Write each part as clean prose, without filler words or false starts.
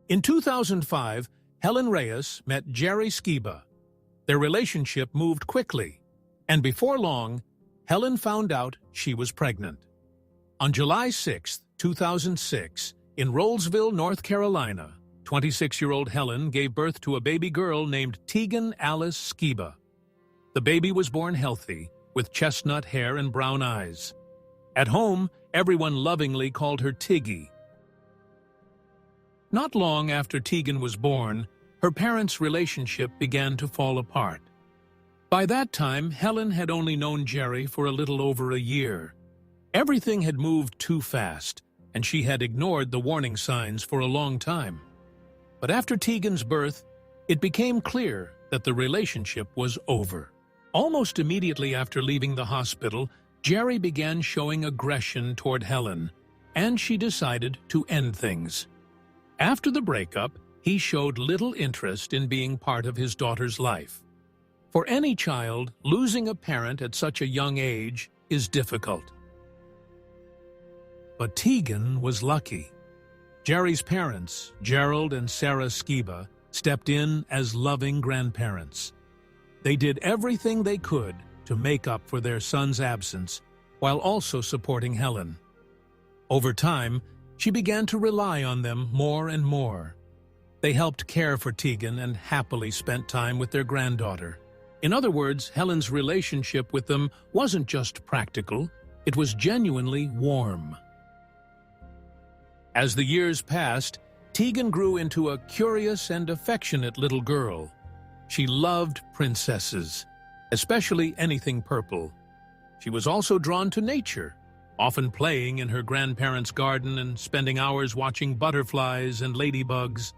In 2005, Helen Reyes met Jerry Skiba. Their relationship moved quickly, and before long, Helen found out she was pregnant. On July 6, 2006, in Rolesville, North Carolina, 26-year-old Helen gave birth to a baby girl named Tegan Skiba. The baby was born healthy, with chestnut hair and brown eyes. At home, everyone lovingly called her Tiggy. Not long after Tegan was born, her parents' relationship began to fall apart. By that time, Helen had only known Jerry for a little over a year. Everything had moved too fast, and she had ignored the warning signs for a long time. But after Tegan's birth, it became clear that the relationship was over. Almost immediately after leaving the hospital, Jerry began showing aggression toward Helen, and she decided to end things. After the breakup, he showed little interest in being part of his daughter's life. For any child, losing a parent at such a young age is difficult. But Tegan was lucky. Jerry's parents, Gerald and Sarah Skiba, stepped in as loving grandparents. They did everything they could to make up for their son's absence, while also supporting Helen. Over time, she began to rely on them more and more. They helped care for Tegan and happily spent time with their granddaughter. In other words, Helen's relationship with them wasn't just practical, it was genuinely warm. As the years passed, Tegan grew into a curious and affectionate little girl. She loved princesses, especially anything purple. She was also drawn to nature, often playing in her grandparents' garden and spending hours watching butterflies and ladybugs.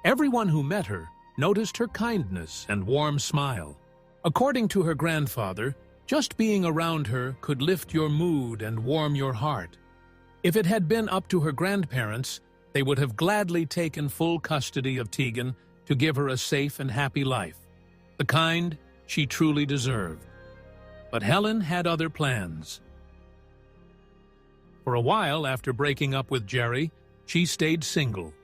Everyone who met her noticed her kindness and warm smile. According to her grandfather, just being around her could lift your mood and warm your heart. If it had been up to her grandparents, they would have gladly taken full custody of Tegan to give her a safe and happy life, the kind she truly deserved. But Helen had other plans. For a while after breaking up with Jerry, she stayed single.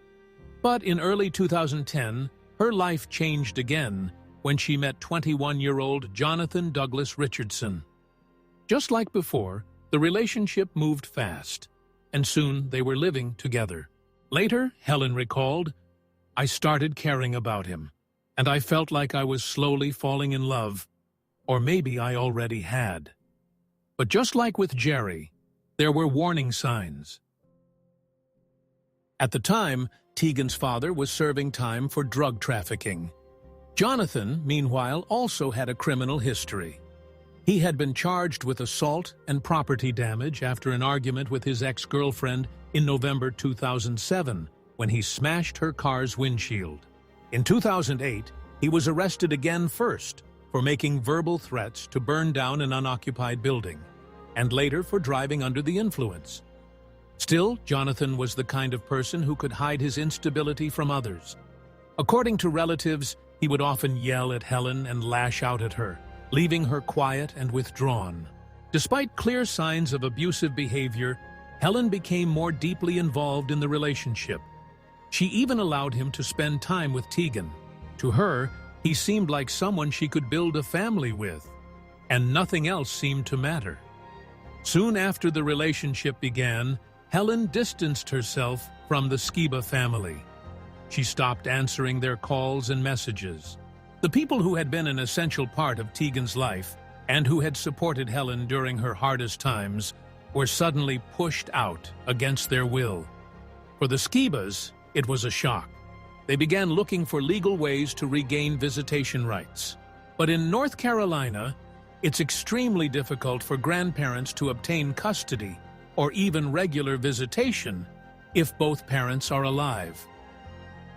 But in early 2010, her life changed again when she met 21-year-old Jonathan Douglas Richardson. Just like before, the relationship moved fast, and soon they were living together. Later, Helen recalled, "I started caring about him, and I felt like I was slowly falling in love, or maybe I already had." But just like with Jerry, there were warning signs. At the time, Tegan's father was serving time for drug trafficking. Jonathan, meanwhile, also had a criminal history. He had been charged with assault and property damage after an argument with his ex-girlfriend in November 2007, when he smashed her car's windshield. In 2008, he was arrested again first for making verbal threats to burn down an unoccupied building, and later for driving under the influence. Still, Jonathan was the kind of person who could hide his instability from others. According to relatives, he would often yell at Helen and lash out at her, leaving her quiet and withdrawn. Despite clear signs of abusive behavior, Helen became more deeply involved in the relationship. She even allowed him to spend time with Tegan. To her, he seemed like someone she could build a family with, and nothing else seemed to matter. Soon after the relationship began, Helen distanced herself from the Skiba family. She stopped answering their calls and messages. The people who had been an essential part of Tegan's life and who had supported Helen during her hardest times were suddenly pushed out against their will. For the Skibas, it was a shock. They began looking for legal ways to regain visitation rights. But in North Carolina, it's extremely difficult for grandparents to obtain custody or even regular visitation if both parents are alive.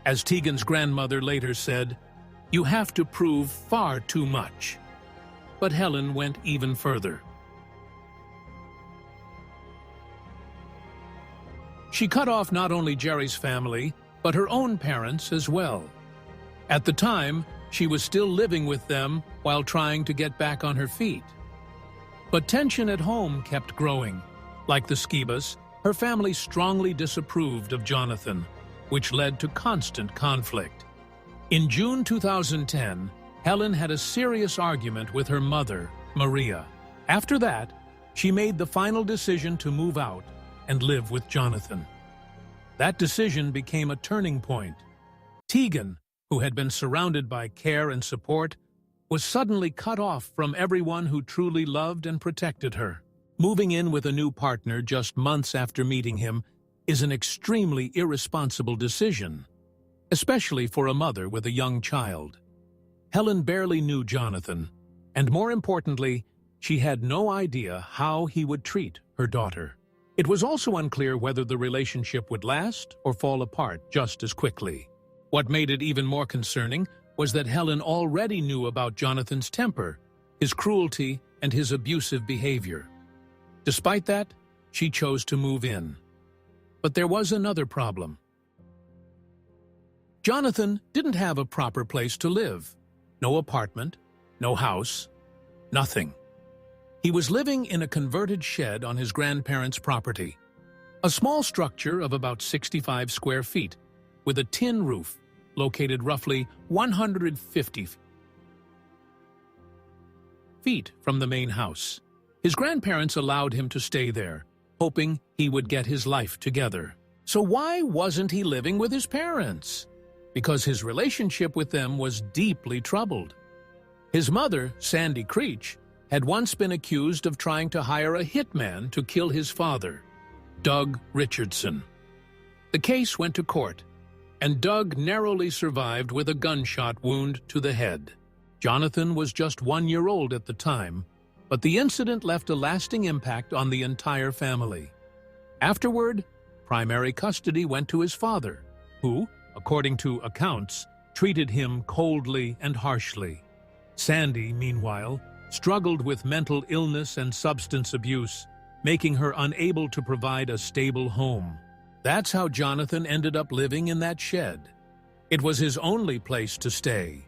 As Tegan's grandmother later said, "You have to prove far too much." But Helen went even further. She cut off not only Jerry's family, but her own parents as well. At the time, she was still living with them while trying to get back on her feet. But tension at home kept growing. Like the Skibas, her family strongly disapproved of Jonathan. which led to constant conflict. In June 2010, Helen had a serious argument with her mother, Maria. After that, she made the final decision to move out and live with Jonathan. That decision became a turning point. Tegan, who had been surrounded by care and support, was suddenly cut off from everyone who truly loved and protected her. Moving in with a new partner just months after meeting him is an extremely irresponsible decision, especially for a mother with a young child. Helen barely knew Jonathan, and more importantly, she had no idea how he would treat her daughter. It was also unclear whether the relationship would last or fall apart just as quickly. What made it even more concerning was that Helen already knew about Jonathan's temper, his cruelty, and his abusive behavior. Despite that, she chose to move in. But there was another problem. Jonathan didn't have a proper place to live. No apartment, no house, nothing. He was living in a converted shed on his grandparents' property, a small structure of about 65 square feet, with a tin roof located roughly 150 feet from the main house. His grandparents allowed him to stay there, hoping he would get his life together. So why wasn't he living with his parents? Because his relationship with them was deeply troubled. His mother, Sandy Creech, had once been accused of trying to hire a hitman to kill his father, Doug Richardson. The case went to court, and Doug narrowly survived with a gunshot wound to the head. Jonathan was just 1 year old at the time, but the incident left a lasting impact on the entire family. Afterward, primary custody went to his father, who, according to accounts, treated him coldly and harshly. Sandy, meanwhile, struggled with mental illness and substance abuse, making her unable to provide a stable home. That's how Jonathan ended up living in that shed. It was his only place to stay.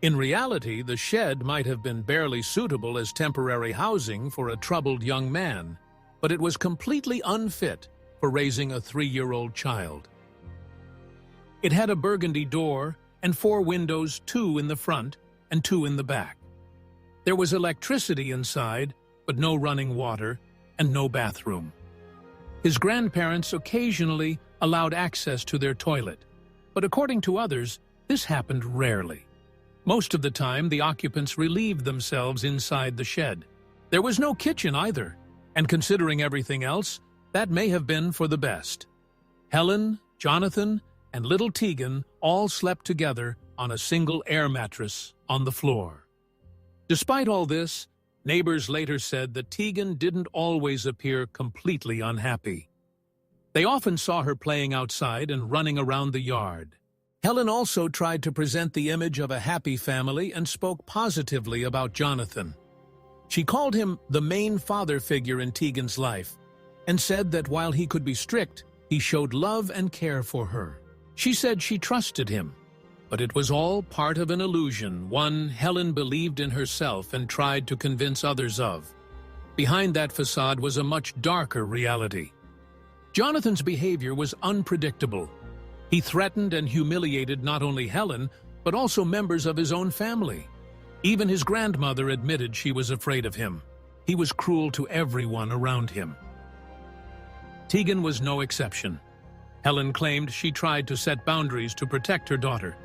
In reality, the shed might have been barely suitable as temporary housing for a troubled young man, but it was completely unfit for raising a 3-year-old child. It had a burgundy door and 4 windows, 2 in the front and 2 in the back. There was electricity inside, but no running water and no bathroom. His grandparents occasionally allowed access to their toilet, but according to others, this happened rarely. Most of the time, the occupants relieved themselves inside the shed. There was no kitchen either, and considering everything else, that may have been for the best. Helen, Jonathan, and little Tegan all slept together on a single air mattress on the floor. Despite all this, neighbors later said that Tegan didn't always appear completely unhappy. They often saw her playing outside and running around the yard. Helen also tried to present the image of a happy family and spoke positively about Jonathan. She called him the main father figure in Tegan's life and said that while he could be strict, he showed love and care for her. She said she trusted him, but it was all part of an illusion, one Helen believed in herself and tried to convince others of. Behind that facade was a much darker reality. Jonathan's behavior was unpredictable. He threatened and humiliated not only Helen, but also members of his own family. Even his grandmother admitted she was afraid of him. He was cruel to everyone around him. Tegan was no exception. Helen claimed she tried to set boundaries to protect her daughter,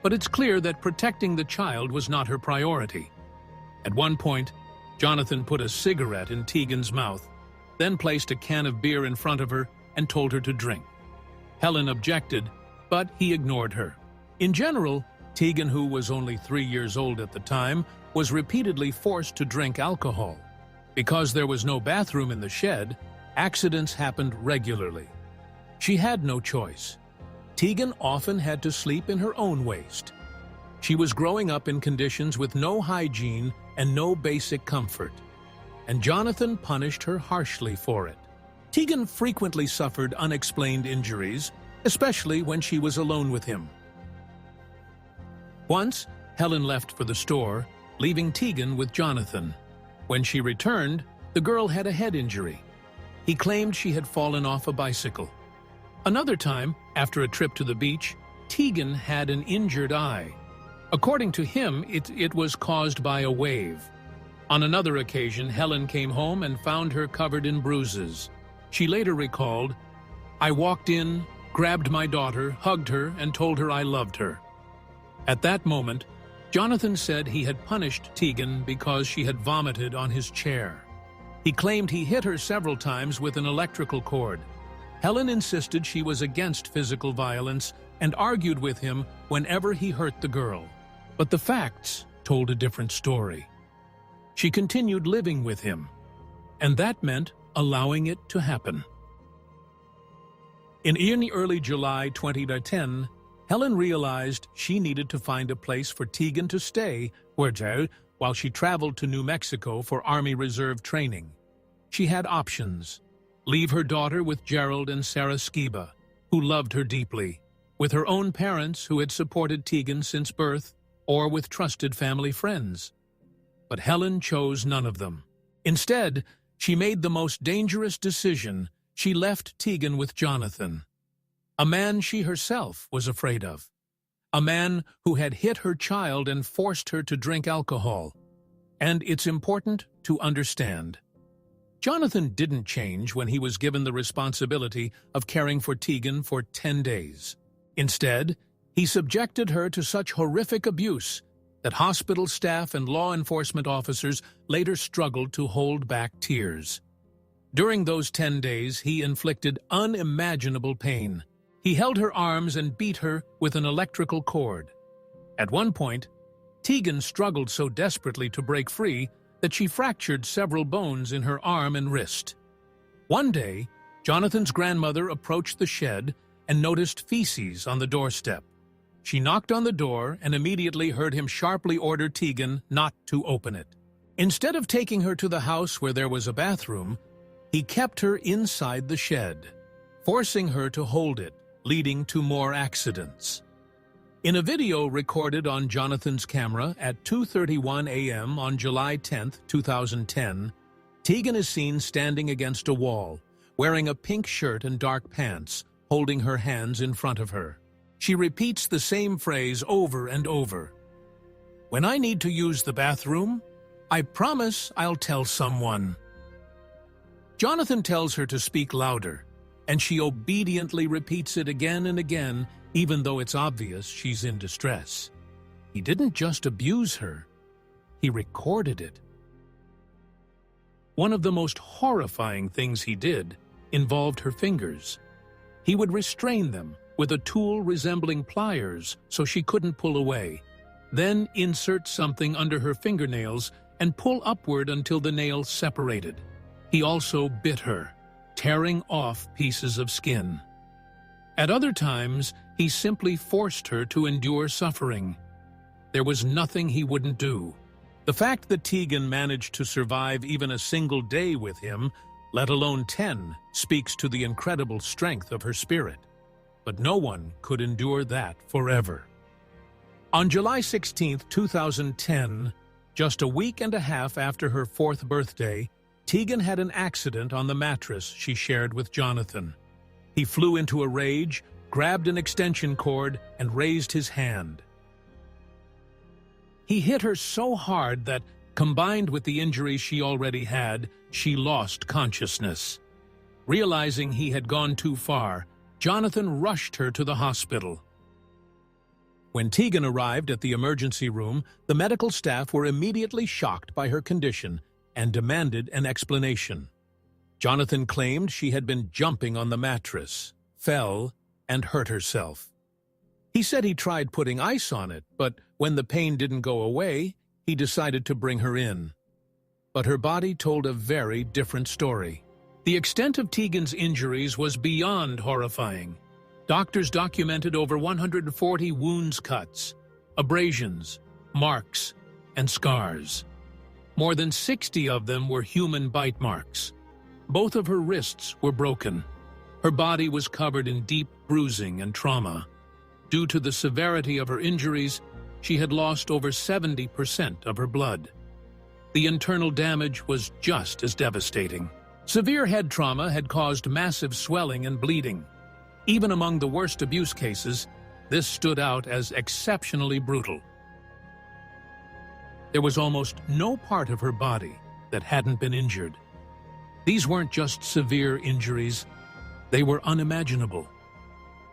but it's clear that protecting the child was not her priority. At one point, Jonathan put a cigarette in Tegan's mouth, then placed a can of beer in front of her and told her to drink. Helen objected, but he ignored her. In general, Tegan, who was only 3 years old at the time, was repeatedly forced to drink alcohol. Because there was no bathroom in the shed, accidents happened regularly. She had no choice. Tegan often had to sleep in her own waste. She was growing up in conditions with no hygiene and no basic comfort, and Jonathan punished her harshly for it. Tegan frequently suffered unexplained injuries, especially when she was alone with him. Once, Helen left for the store, leaving Tegan with Jonathan. When she returned, the girl had a head injury. He claimed she had fallen off a bicycle. Another time, after a trip to the beach, Tegan had an injured eye. According to him, it was caused by a wave. On another occasion, Helen came home and found her covered in bruises. She later recalled, "I walked in, grabbed my daughter, hugged her, and told her I loved her." At that moment, Jonathan said he had punished Tegan because she had vomited on his chair. He claimed he hit her several times with an electrical cord. Helen insisted she was against physical violence and argued with him whenever he hurt the girl. But the facts told a different story. She continued living with him, and that meant allowing it to happen. In early July 2010, Helen realized she needed to find a place for Tegan to stay while she traveled to New Mexico for Army Reserve training. She had options: leave her daughter with Gerald and Sarah Skiba, who loved her deeply, with her own parents who had supported Tegan since birth, or with trusted family friends. But Helen chose none of them. Instead, she made the most dangerous decision. She left Tegan with Jonathan, a man she herself was afraid of, a man who had hit her child and forced her to drink alcohol. And it's important to understand, Jonathan didn't change when he was given the responsibility of caring for Tegan for 10 days. Instead, he subjected her to such horrific abuse that hospital staff and law enforcement officers later struggled to hold back tears. During those 10 days, he inflicted unimaginable pain. He held her arms and beat her with an electrical cord. At one point, Tegan struggled so desperately to break free that she fractured several bones in her arm and wrist. One day, Jonathan's grandmother approached the shed and noticed feces on the doorstep. She knocked on the door and immediately heard him sharply order Tegan not to open it. Instead of taking her to the house where there was a bathroom, he kept her inside the shed, forcing her to hold it, leading to more accidents. In a video recorded on Jonathan's camera at 2:31 a.m. on July 10, 2010, Tegan is seen standing against a wall, wearing a pink shirt and dark pants, holding her hands in front of her. She repeats the same phrase over and over. "When I need to use the bathroom, I promise I'll tell someone." Jonathan tells her to speak louder, and she obediently repeats it again and again, even though it's obvious she's in distress. He didn't just abuse her, he recorded it. One of the most horrifying things he did involved her fingers. He would restrain them with a tool resembling pliers so she couldn't pull away, then insert something under her fingernails and pull upward until the nails separated. He also bit her, tearing off pieces of skin. At other times, he simply forced her to endure suffering. There was nothing he wouldn't do. The fact that Tegan managed to survive even a single day with him, let alone 10, speaks to the incredible strength of her spirit. But no one could endure that forever. On July 16, 2010, just a week and a half after her 4th birthday, Tegan had an accident on the mattress she shared with Jonathan. He flew into a rage, grabbed an extension cord, and raised his hand. He hit her so hard that, combined with the injuries she already had, she lost consciousness. Realizing he had gone too far, Jonathan rushed her to the hospital. When Tegan arrived at the emergency room, the medical staff were immediately shocked by her condition and demanded an explanation. Jonathan claimed she had been jumping on the mattress, fell, and hurt herself. He said he tried putting ice on it, but when the pain didn't go away, he decided to bring her in. But her body told a very different story. The extent of Tegan's injuries was beyond horrifying. Doctors documented over 140 wounds, cuts, abrasions, marks, and scars. More than 60 of them were human bite marks. Both of her wrists were broken. Her body was covered in deep bruising and trauma. Due to the severity of her injuries, she had lost over 70% of her blood. The internal damage was just as devastating. Severe head trauma had caused massive swelling and bleeding. Even among the worst abuse cases, this stood out as exceptionally brutal. There was almost no part of her body that hadn't been injured. These weren't just severe injuries, they were unimaginable.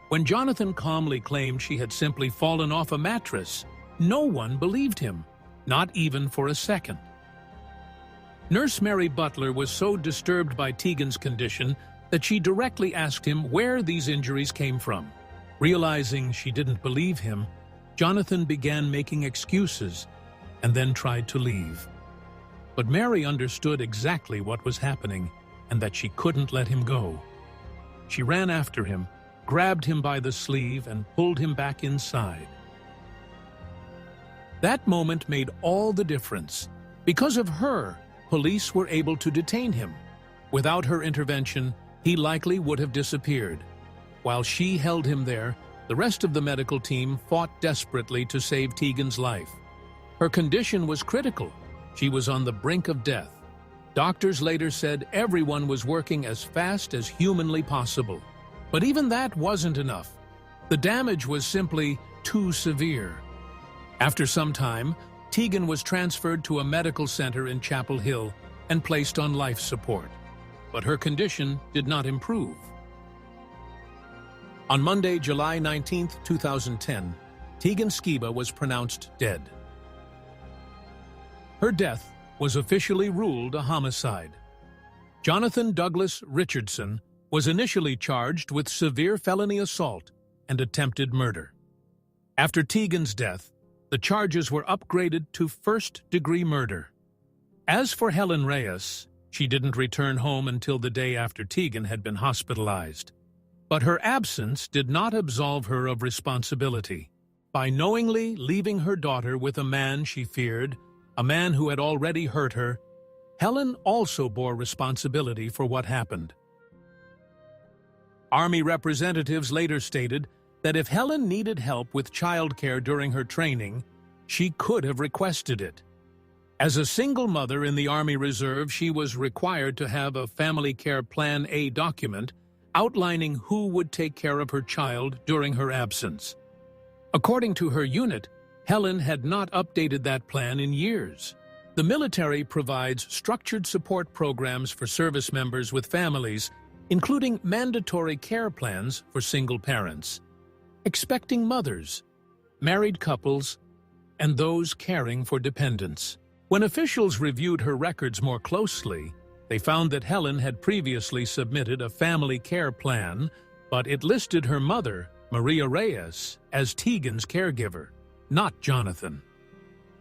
When Jonathan calmly claimed she had simply fallen off a mattress, no one believed him, not even for a second. Nurse Mary Butler was so disturbed by Tegan's condition that she directly asked him where these injuries came from. Realizing she didn't believe him, Jonathan began making excuses and then tried to leave. But Mary understood exactly what was happening and that she couldn't let him go. She ran after him, grabbed him by the sleeve, and pulled him back inside. That moment made all the difference. Because of her, police were able to detain him. Without her intervention, he likely would have disappeared. While she held him there, the rest of the medical team fought desperately to save Tegan's life. Her condition was critical. She was on the brink of death. Doctors later said everyone was working as fast as humanly possible. But even that wasn't enough. The damage was simply too severe. After some time, Tegan was transferred to a medical center in Chapel Hill and placed on life support. But her condition did not improve. On Monday, July 19, 2010, Tegan Skiba was pronounced dead. Her death was officially ruled a homicide. Jonathan Douglas Richardson was initially charged with severe felony assault and attempted murder. After Tegan's death, the charges were upgraded to first-degree murder. As for Helen Reyes, she didn't return home until the day after Tegan had been hospitalized. But her absence did not absolve her of responsibility. By knowingly leaving her daughter with a man she feared, a man who had already hurt her, Helen also bore responsibility for what happened. Army representatives later stated that if Helen needed help with childcare during her training, she could have requested it. As a single mother in the Army Reserve, she was required to have a Family Care Plan A document outlining who would take care of her child during her absence. According to her unit, Helen had not updated that plan in years. The military provides structured support programs for service members with families, including mandatory care plans for single parents, expecting mothers, married couples, and those caring for dependents. When officials reviewed her records more closely, they found that Helen had previously submitted a family care plan, but it listed her mother, Maria Reyes, as Tegan's caregiver, not Jonathan.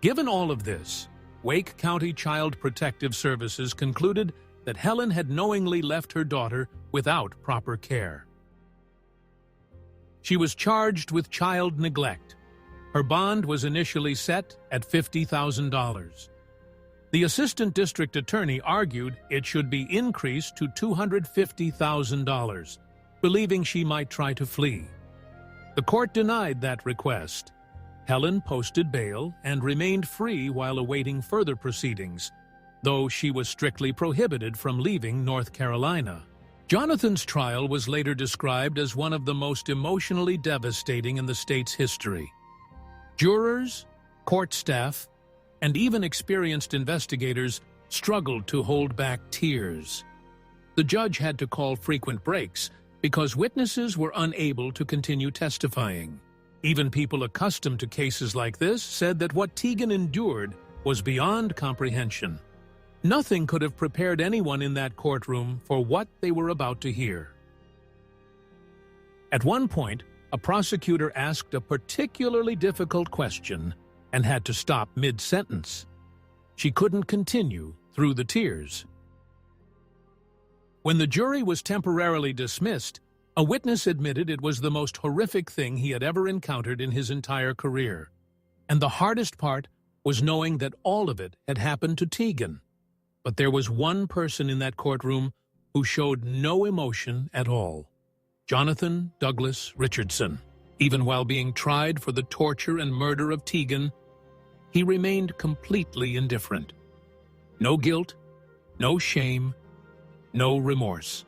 Given all of this, Wake County Child Protective Services concluded that Helen had knowingly left her daughter without proper care. She was charged with child neglect. Her bond was initially set at $50,000. The assistant district attorney argued it should be increased to $250,000, believing she might try to flee. The court denied that request. Helen posted bail and remained free while awaiting further proceedings, though she was strictly prohibited from leaving North Carolina. Jonathan's trial was later described as one of the most emotionally devastating in the state's history. Jurors, court staff, and even experienced investigators struggled to hold back tears. The judge had to call frequent breaks because witnesses were unable to continue testifying. Even people accustomed to cases like this said that what Tegan endured was beyond comprehension. Nothing could have prepared anyone in that courtroom for what they were about to hear. At one point, a prosecutor asked a particularly difficult question and had to stop mid-sentence. She couldn't continue through the tears. When the jury was temporarily dismissed, a witness admitted it was the most horrific thing he had ever encountered in his entire career. And the hardest part was knowing that all of it had happened to Tegan. But there was one person in that courtroom who showed no emotion at all: Jonathan Douglas Richardson. Even while being tried for the torture and murder of Tegan, he remained completely indifferent. No guilt, no shame, no remorse.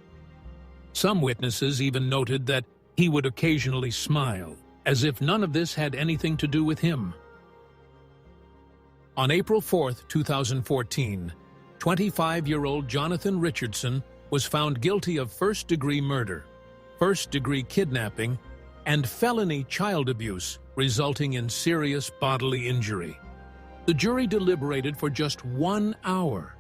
Some witnesses even noted that He would occasionally smile, as if none of this had anything to do with him. On April 4, 2014, 25-year-old Jonathan Richardson was found guilty of first-degree murder, first-degree kidnapping, and felony child abuse resulting in serious bodily injury. The jury deliberated for just 1 hour.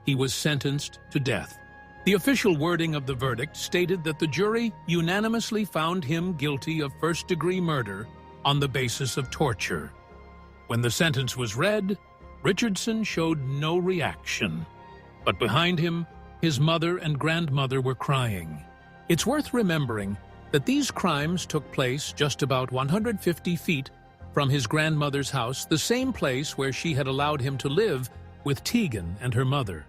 He was sentenced to death. The official wording of the verdict stated that the jury unanimously found him guilty of first-degree murder on the basis of torture. When the sentence was read, Richardson showed no reaction. But behind him, his mother and grandmother were crying. It's worth remembering that these crimes took place just about 150 feet from his grandmother's house, the same place where she had allowed him to live with Tegan and her mother.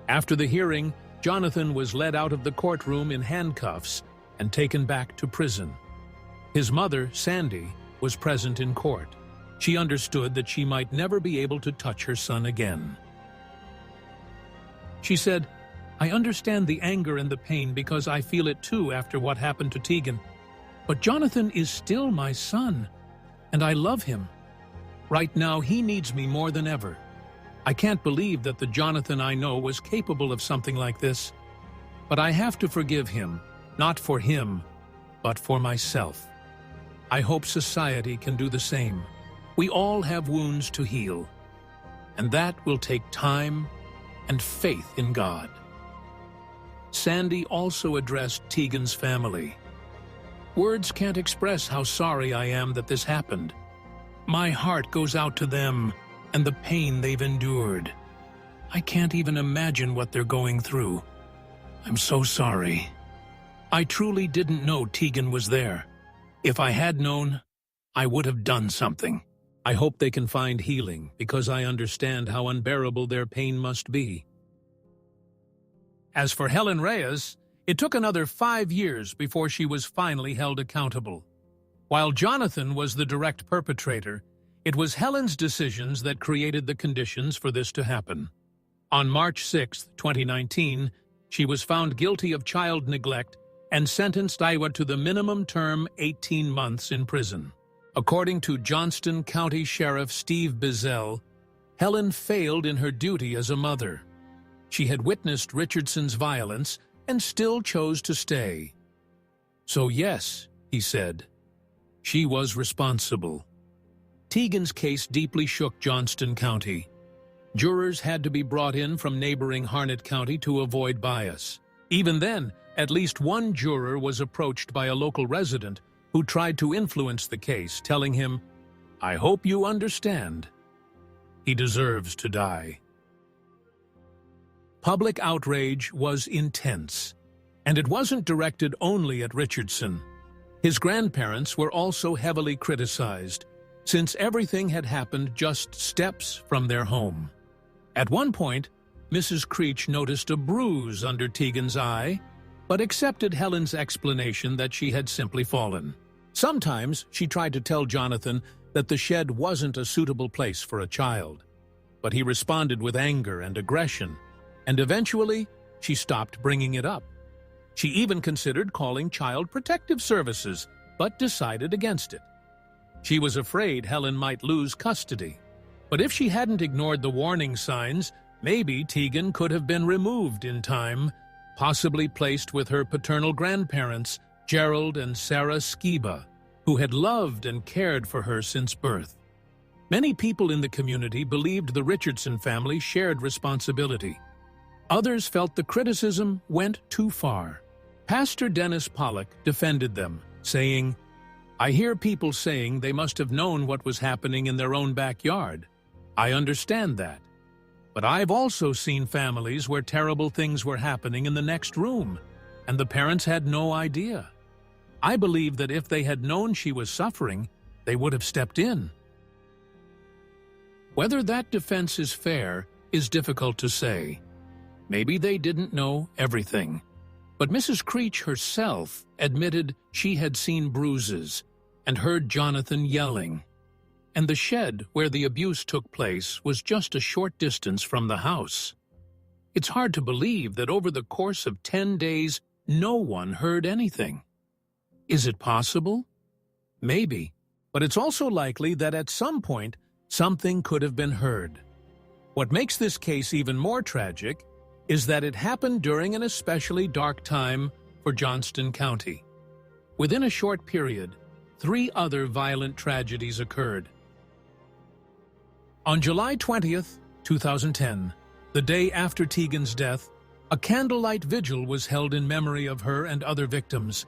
After the hearing, Jonathan was led out of the courtroom in handcuffs and taken back to prison. His mother, Sandy, was present in court. She understood that she might never be able to touch her son again. She said, "I understand the anger and the pain because I feel it too after what happened to Tegan. But Jonathan is still my son, and I love him. Right now, he needs me more than ever. I can't believe that the Jonathan I know was capable of something like this. But I have to forgive him, not for him, but for myself. I hope society can do the same. We all have wounds to heal, and that will take time and faith in God." Sandy also addressed Tegan's family. "Words can't express how sorry I am that this happened. My heart goes out to them and the pain they've endured. I can't even imagine what they're going through. I'm so sorry. I truly didn't know Tegan was there. If I had known, I would have done something. I hope they can find healing because I understand how unbearable their pain must be." As for Helen Reyes, it took another 5 years before she was finally held accountable. While Jonathan was the direct perpetrator, it was Helen's decisions that created the conditions for this to happen. On March 6, 2019, she was found guilty of child neglect and sentenced to the minimum term 18 months in prison. According to Johnston County Sheriff Steve Bizzell, Helen failed in her duty as a mother. She had witnessed Richardson's violence and still chose to stay. "So yes," he said, "she was responsible." Tegan's case deeply shook Johnston County. Jurors had to be brought in from neighboring Harnett County to avoid bias. Even then, at least one juror was approached by a local resident who tried to influence the case, telling him, "I hope you understand. He deserves to die." Public outrage was intense, and it wasn't directed only at Richardson. His grandparents were also heavily criticized, since everything had happened just steps from their home. At one point, Mrs. Creech noticed a bruise under Tegan's eye, but accepted Helen's explanation that she had simply fallen. Sometimes she tried to tell Jonathan that the shed wasn't a suitable place for a child, but he responded with anger and aggression, and eventually she stopped bringing it up. She even considered calling Child Protective Services, but decided against it. She was afraid Helen might lose custody, but if she hadn't ignored the warning signs, maybe Tegan could have been removed in time, possibly placed with her paternal grandparents, Gerald and Sarah Skiba, who had loved and cared for her since birth. Many people in the community believed the Richardson family shared responsibility. Others felt the criticism went too far. Pastor Dennis Pollock defended them, saying, "I hear people saying they must have known what was happening in their own backyard. I understand that. But I've also seen families where terrible things were happening in the next room, and the parents had no idea. I believe that if they had known she was suffering, they would have stepped in." Whether that defense is fair is difficult to say. Maybe they didn't know everything. But Mrs. Creech herself admitted she had seen bruises and heard Jonathan yelling. And the shed where the abuse took place was just a short distance from the house. It's hard to believe that over the course of 10 days, no one heard anything. Is it possible? Maybe, but it's also likely that at some point, something could have been heard. What makes this case even more tragic is that it happened during an especially dark time for Johnston County. Within a short period, 3 other violent tragedies occurred. On July 20th, 2010, the day after Tegan's death, a candlelight vigil was held in memory of her and other victims.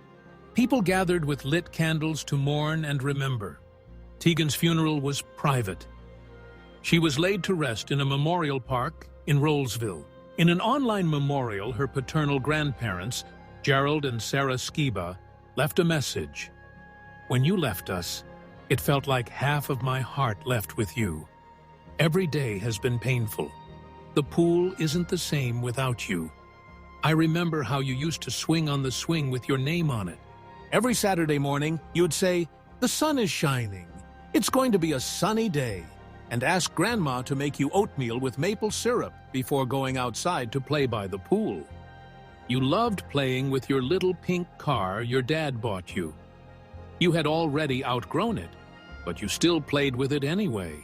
People gathered with lit candles to mourn and remember. Tegan's funeral was private. She was laid to rest in a memorial park in Rollsville. In an online memorial, her paternal grandparents, Gerald and Sarah Skiba, left a message. "When you left us, it felt like half of my heart left with you. Every day has been painful. The pool isn't the same without you. I remember how you used to swing on the swing with your name on it. Every Saturday morning, you'd say, 'The sun is shining. It's going to be a sunny day,' and ask Grandma to make you oatmeal with maple syrup before going outside to play by the pool. You loved playing with your little pink car your dad bought you. You had already outgrown it, but you still played with it anyway.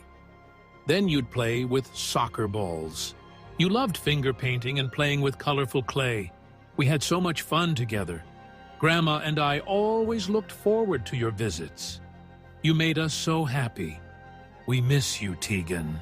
Then you'd play with soccer balls. You loved finger painting and playing with colorful clay. We had so much fun together. Grandma and I always looked forward to your visits. You made us so happy. We miss you, Tegan."